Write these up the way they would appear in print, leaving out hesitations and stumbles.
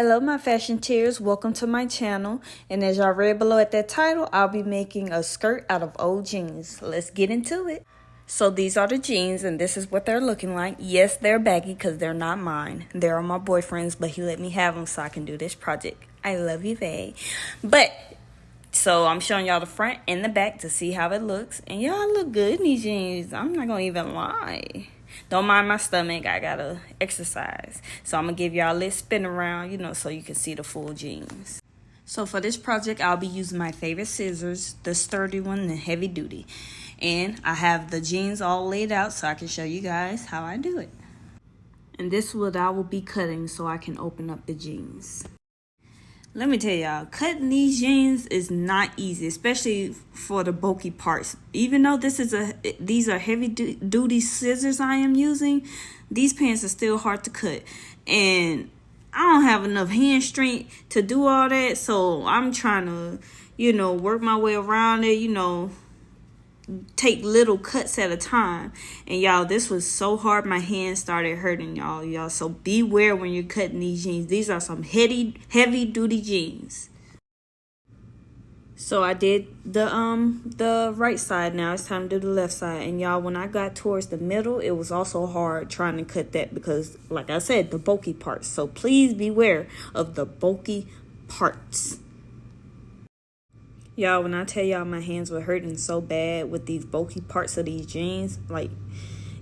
Hello my fashion tears, welcome to my channel, and as y'all read below at that title, I'll be making a skirt out of old jeans. Let's get into it. So these are the jeans and this is what they're looking like. Yes, they're baggy because they're not mine. They're my boyfriend's, but he let me have them so I can do this project. I love you, babe. So I'm showing y'all the front and the back to see how it looks. And y'all look good in these jeans. I'm not gonna even lie. Don't mind my stomach, I gotta exercise. So I'm gonna give y'all a little spin around, so you can see the full jeans. So for this project, I'll be using my favorite scissors, the sturdy one, the heavy duty. And I have the jeans all laid out so I can show you guys how I do it. And this is what I will be cutting so I can open up the jeans. Let me tell y'all, cutting these jeans is not easy, especially for the bulky parts. Even though these are heavy duty scissors I am using, these pants are still hard to cut. And I don't have enough hand strength to do all that, so I'm trying to, work my way around it, take little cuts at a time. And y'all, this was so hard, my hands started hurting, y'all. So beware when you're cutting these jeans. These are some heavy duty jeans. So I did the right side. Now it's time to do the left side. And y'all, when I got towards the middle, it was also hard trying to cut that because, like I said, the bulky parts. So please beware of the bulky parts. Y'all, when I tell y'all my hands were hurting so bad with these bulky parts of these jeans, like,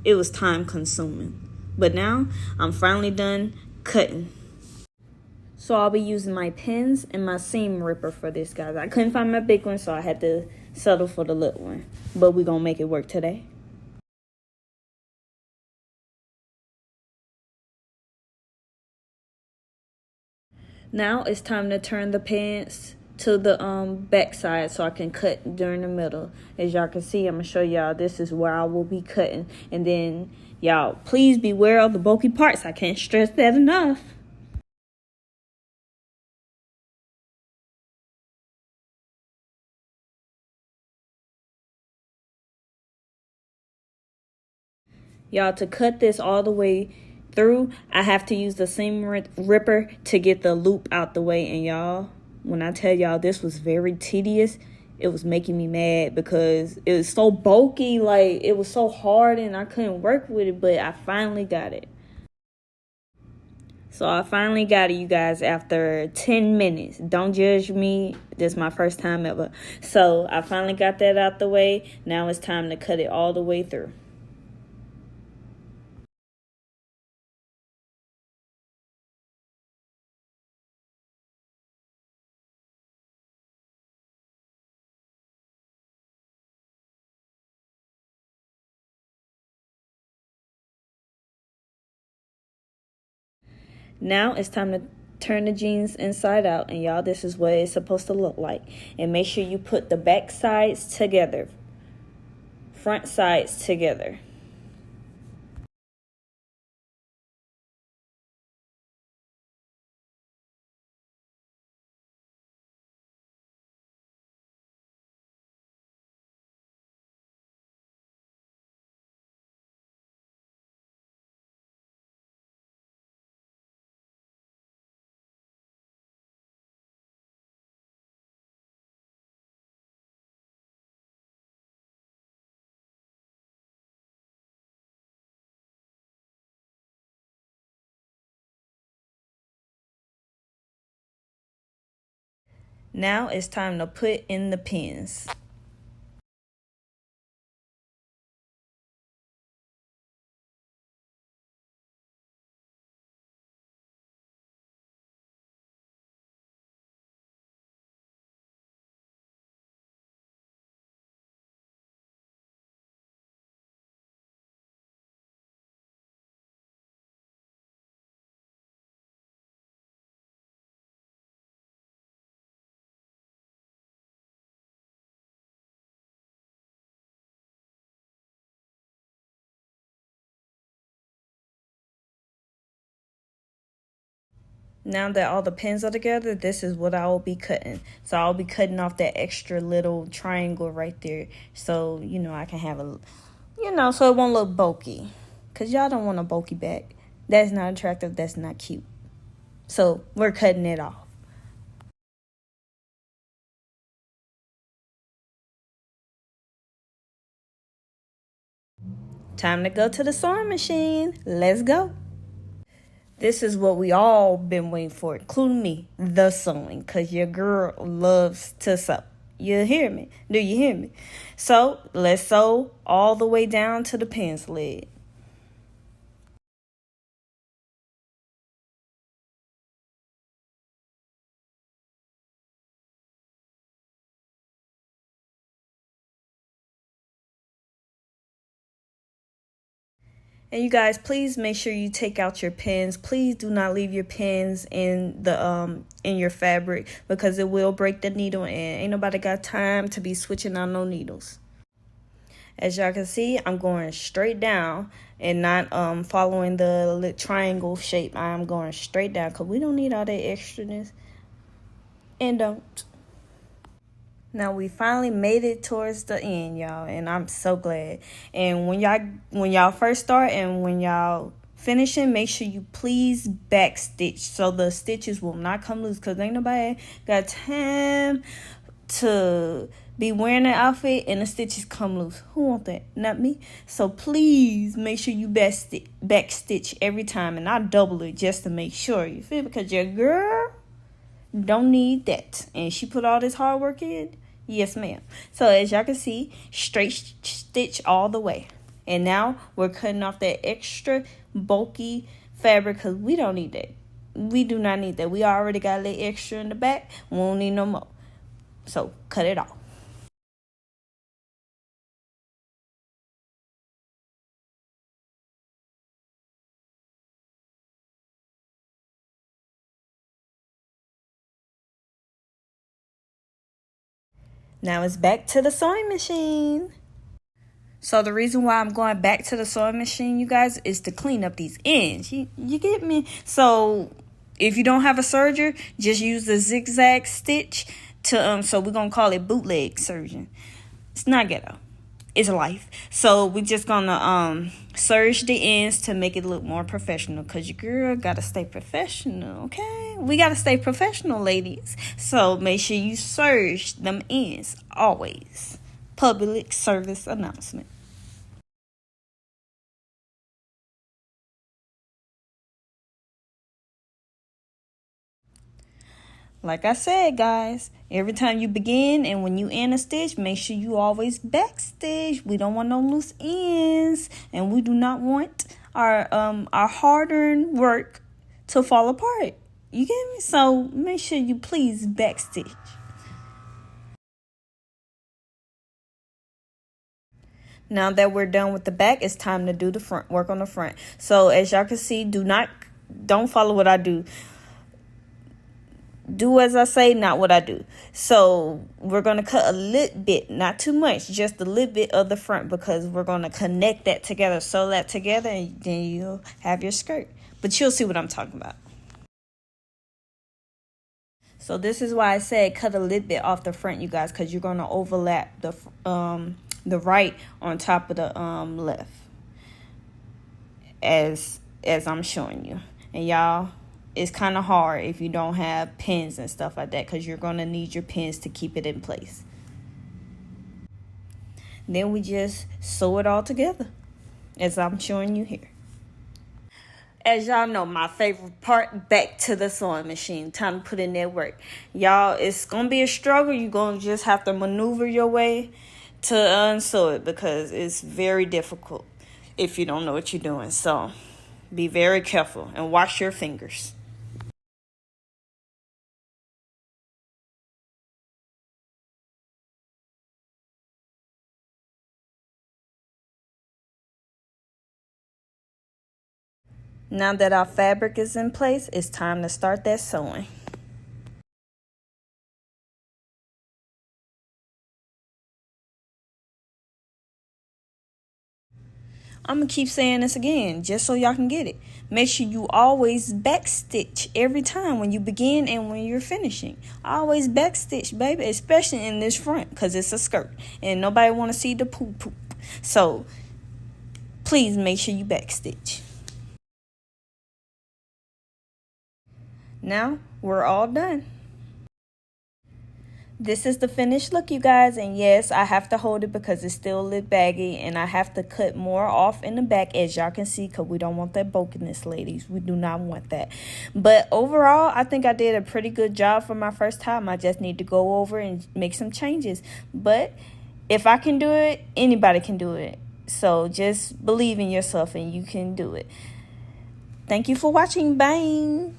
it was time consuming. But now, I'm finally done cutting. So I'll be using my pins and my seam ripper for this, guys. I couldn't find my big one, so I had to settle for the little one. But we're gonna make it work today. Now it's time to turn the pants to the back side so I can cut during the middle. As y'all can see, I'm gonna show y'all this is where I will be cutting. And then y'all, please beware of the bulky parts. I can't stress that enough. Y'all, to cut this all the way through, I have to use the seam ripper to get the loop out the way. And y'all, when I tell y'all this was very tedious, it was making me mad because it was so bulky, like it was so hard and I couldn't work with it, but I finally got it. So I finally got it, you guys, after 10 minutes. Don't judge me. This is my first time ever. So I finally got that out the way. Now it's time to cut it all the way through. Now it's time to turn the jeans inside out, and y'all, this is what it's supposed to look like. And make sure you put the back sides together, front sides together. Now it's time to put in the pins. Now that all the pins are together, this is what I will be cutting. So I'll be cutting off that extra little triangle right there. So, I can have so it won't look bulky. Because y'all don't want a bulky back. That's not attractive. That's not cute. So we're cutting it off. Time to go to the sewing machine. Let's go. This is what we all been waiting for, including me, the sewing, because your girl loves to sew. You hear me? Do you hear me? So let's sew all the way down to the pin's leg. And you guys, please make sure you take out your pins. Please do not leave your pins in your fabric, because it will break the needle, and ain't nobody got time to be switching out no needles. As y'all can see, I'm going straight down and not following the triangle shape. I'm going straight down because we don't need all that extraness. And don't. Now we finally made it towards the end, y'all, and I'm so glad. And when y'all first start and when y'all finishing, make sure you please back stitch so the stitches will not come loose, because ain't nobody got time to be wearing an outfit and the stitches come loose. Who want that? Not me. So please make sure you back stitch every time, and I double it just to make sure. You feel? Because your girl don't need that, and she put all this hard work in. Yes, ma'am. So as y'all can see, straight stitch all the way. And now we're cutting off that extra bulky fabric, because we don't need that. We do not need that. We already got a little extra in the back. We won't need no more. So cut it off. Now it's back to the sewing machine. So the reason why I'm going back to the sewing machine, you guys, is to clean up these ends. You get me? So if you don't have a serger, just use the zigzag stitch to so we're gonna call it bootleg serging. It's not ghetto. It's life. So we're just gonna serge the ends to make it look more professional, because your girl gotta stay professional, okay? We gotta stay professional, ladies. So make sure you serge them ends always. Public service announcement. Like I said, guys, every time you begin and when you end a stitch, make sure you always backstitch. We don't want no loose ends, and we do not want our hard-earned work to fall apart. You get me? So make sure you please backstitch. Now that we're done with the back, it's time to do the front, work on the front. So as y'all can see, don't follow what I do. Do as I say, not what I do. So we're going to cut a little bit, not too much, just a little bit of the front, because we're going to connect that together, sew that together, and then you'll have your skirt. But you'll see what I'm talking about. So this is why I said cut a little bit off the front, you guys, because you're going to overlap the right on top of the left, as I'm showing you. And y'all, it's kind of hard if you don't have pins and stuff like that, because you're going to need your pins to keep it in place. Then we just sew it all together, as I'm showing you here. As y'all know, my favorite part, back to the sewing machine. Time to put in that work. Y'all, it's going to be a struggle. You're going to just have to maneuver your way to unsew it, because it's very difficult if you don't know what you're doing. So be very careful and wash your fingers. Now that our fabric is in place, it's time to start that sewing. I'm going to keep saying this again, just so y'all can get it. Make sure you always backstitch every time when you begin and when you're finishing. Always backstitch, baby, especially in this front, because it's a skirt. And nobody want to see the poop. So please make sure you backstitch. Now we're all done. This is the finished look, you guys, and yes, I have to hold it because it's still a little baggy, and I have to cut more off in the back, as y'all can see, because we don't want that bulkiness, ladies. We do not want that. But overall, I think I did a pretty good job for my first time. I just need to go over and make some changes. But if I can do it, anybody can do it. So just believe in yourself and you can do it. Thank you for watching. Bye.